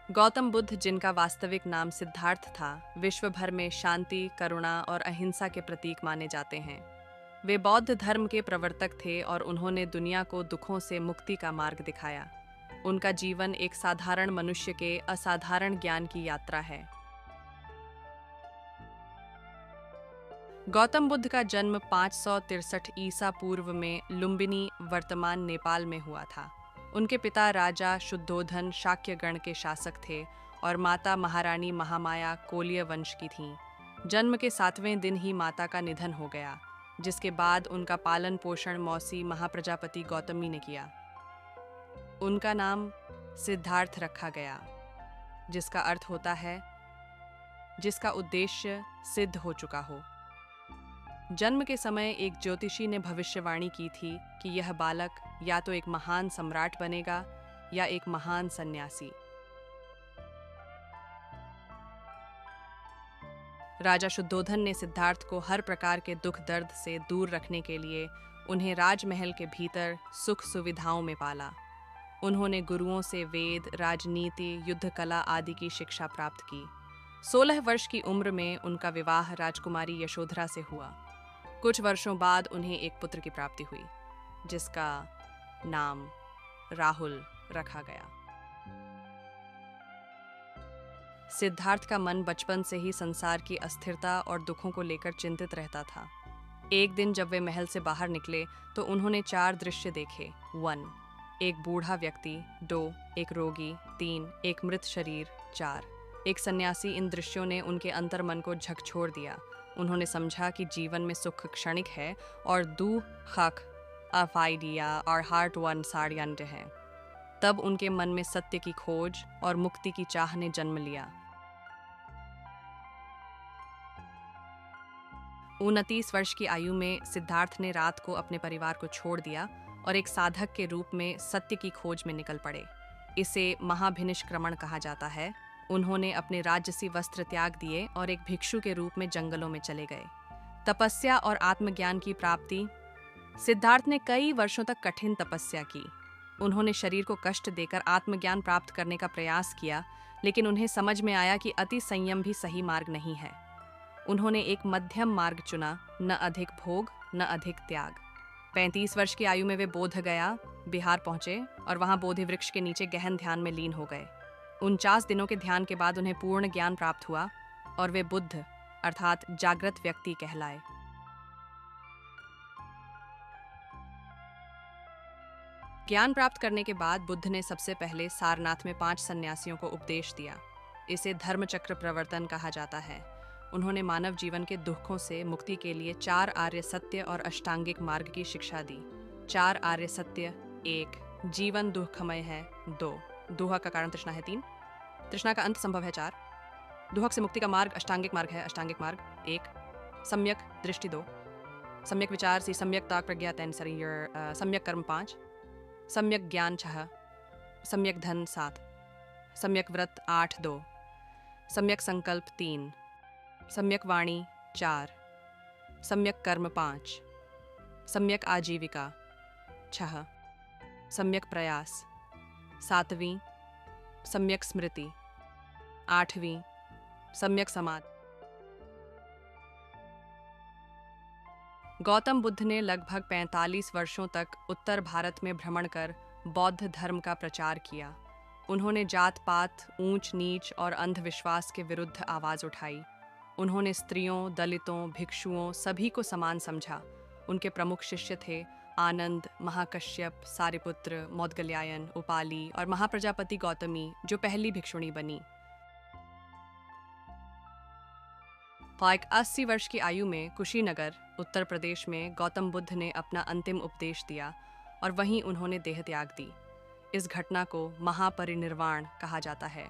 गौतम बुद्ध, जिनका वास्तविक नाम सिद्धार्थ था, विश्व भर में शांति, करुणा और अहिंसा के प्रतीक माने जाते हैं। वे बौद्ध धर्म के प्रवर्तक थे और उन्होंने दुनिया को दुखों से मुक्ति का मार्ग दिखाया। उनका जीवन एक साधारण मनुष्य के असाधारण ज्ञान की यात्रा है। गौतम बुद्ध का जन्म 563 ईसा पूर्व में लुम्बिनी, वर्तमान नेपाल में हुआ था। उनके पिता राजा शुद्धोधन शाक्य गण के शासक थे और माता महारानी महामाया कोलिय वंश की थीं। जन्म के 7वें दिन ही माता का निधन हो गया, जिसके बाद उनका पालन पोषण मौसी महाप्रजापति गौतमी ने किया। उनका नाम सिद्धार्थ रखा गया, जिसका अर्थ होता है जिसका उद्देश्य सिद्ध हो चुका हो। जन्म के समय एक ज्योतिषी ने भविष्यवाणी की थी कि यह बालक या तो एक महान सम्राट बनेगा या एक महान सन्यासी। राजा शुद्धोधन ने सिद्धार्थ को हर प्रकार के दुख दर्द से दूर रखने के लिए उन्हें राजमहल के भीतर सुख सुविधाओं में पाला। उन्होंने गुरुओं से वेद, राजनीति, युद्ध कला आदि की शिक्षा प्राप्त की। 16 वर्ष की उम्र में उनका विवाह राजकुमारी यशोधरा से हुआ। कुछ वर्षों बाद उन्हें एक पुत्र की प्राप्ति हुई, जिसका नाम राहुल रखा गया। सिद्धार्थ का मन बचपन से ही संसार की अस्थिरता और दुखों को लेकर चिंतित रहता था। एक दिन जब वे महल से बाहर निकले तो उन्होंने 4 दृश्य देखे। 1. एक बूढ़ा व्यक्ति। 2. एक रोगी। 3. एक मृत शरीर। 4. एक सन्यासी। इन दृश्यों ने उनके अंतर्मन को झकझोर दिया। उन्होंने समझा कि जीवन में सुख क्षणिक है और दुख अफाइडिया और हार्ट वन साड़यंट है। तब उनके मन में सत्य की खोज और मुक्ति की चाह ने जन्म लिया। 29 वर्ष की आयु में सिद्धार्थ ने रात को अपने परिवार को छोड़ दिया और एक साधक के रूप में सत्य की खोज में निकल पड़े। इसे महाभिनिष्क्रमण कहा जाता है। उन्होंने अपने राजसी वस्त्र त्याग दिए और एक भिक्षु के रूप में जंगलों में चले गए। तपस्या और आत्मज्ञान की प्राप्ति। सिद्धार्थ ने कई वर्षों तक कठिन तपस्या की। उन्होंने शरीर को कष्ट देकर आत्मज्ञान प्राप्त करने का प्रयास किया, लेकिन उन्हें समझ में आया कि अति संयम भी सही मार्ग नहीं है। उन्होंने एक मध्यम मार्ग चुना, न अधिक भोग न अधिक त्याग। 35 वर्ष की आयु में वे बोध गया बिहार पहुंचे और वहां बोधि वृक्ष के नीचे गहन ध्यान में लीन हो गए। 49 दिनों के ध्यान के बाद उन्हें पूर्ण ज्ञान प्राप्त हुआ और वे बुद्ध अर्थात जागृत व्यक्ति कहलाए। ज्ञान प्राप्त करने के बाद बुद्ध ने सबसे पहले सारनाथ में 5 सन्यासियों को उपदेश दिया। इसे धर्मचक्र प्रवर्तन कहा जाता है। उन्होंने मानव जीवन के दुखों से मुक्ति के लिए 4 आर्य सत्य और अष्टांगिक मार्ग की शिक्षा दी। 4 आर्य सत्य। 1. जीवन दुखमय है। 2. दुहक का कारण तृष्णा है। 3. तृष्णा का अंत संभव है। 4. दुहक से मुक्ति का मार्ग अष्टांगिक मार्ग है। अष्टांगिक मार्ग। 1. सम्यक दृष्टि। 2. सम्यक विचार। सी सम्यक ताक प्रज्ञा। 10. सम्यक कर्म। 5. सम्यक ज्ञान। 6. सम्यक धन। 7. सम्यक व्रत। 8. 2. सम्यक संकल्प। 3. सम्यक वाणी। 4. सम्यक कर्म। 5. सम्यक आजीविका। 6. सम्यक प्रयास। 7वीं सम्यक स्मृति। 8वीं सम्यक समाधि। गौतम बुद्ध ने लगभग 45 वर्षों तक उत्तर भारत में भ्रमण कर बौद्ध धर्म का प्रचार किया। उन्होंने जात पात, ऊंच नीच और अंधविश्वास के विरुद्ध आवाज उठाई। उन्होंने स्त्रियों, दलितों, भिक्षुओं सभी को समान समझा। उनके प्रमुख शिष्य थे आनंद, महाकश्यप, सारिपुत्र, मौदगल्यायन, उपाली और महाप्रजापति गौतमी, जो पहली भिक्षुणी बनी। 80 वर्ष की आयु में कुशीनगर, उत्तर प्रदेश में गौतम बुद्ध ने अपना अंतिम उपदेश दिया और वहीं उन्होंने देह त्याग दी। इस घटना को महापरिनिर्वाण कहा जाता है।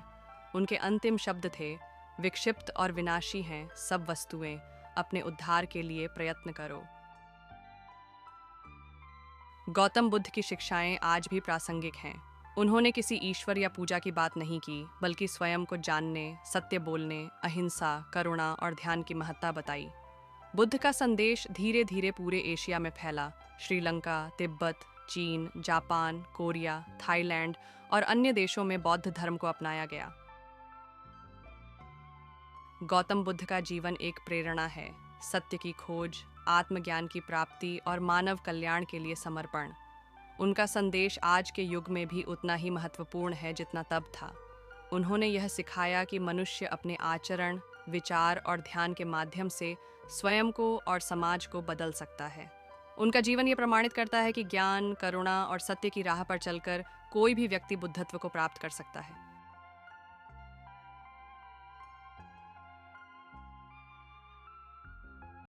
उनके अंतिम शब्द थे, विक्षिप्त और विनाशी हैं सब वस्तुएं, अपने उद्धार के लिए प्रयत्न करो। गौतम बुद्ध की शिक्षाएं आज भी प्रासंगिक हैं। उन्होंने किसी ईश्वर या पूजा की बात नहीं की, बल्कि स्वयं को जानने, सत्य बोलने, अहिंसा, करुणा और ध्यान की महत्ता बताई। बुद्ध का संदेश धीरे धीरे पूरे एशिया में फैला। श्रीलंका, तिब्बत, चीन, जापान, कोरिया, थाईलैंड और अन्य देशों में बौद्ध धर्म को अपनाया गया। गौतम बुद्ध का जीवन एक प्रेरणा है, सत्य की खोज, आत्मज्ञान की प्राप्ति और मानव कल्याण के लिए समर्पण। उनका संदेश आज के युग में भी उतना ही महत्वपूर्ण है जितना तब था। उन्होंने यह सिखाया कि मनुष्य अपने आचरण, विचार और ध्यान के माध्यम से स्वयं को और समाज को बदल सकता है। उनका जीवन ये प्रमाणित करता है कि ज्ञान, करुणा और सत्य की राह पर चलकर कोई भी व्यक्ति बुद्धत्व को प्राप्त कर सकता है।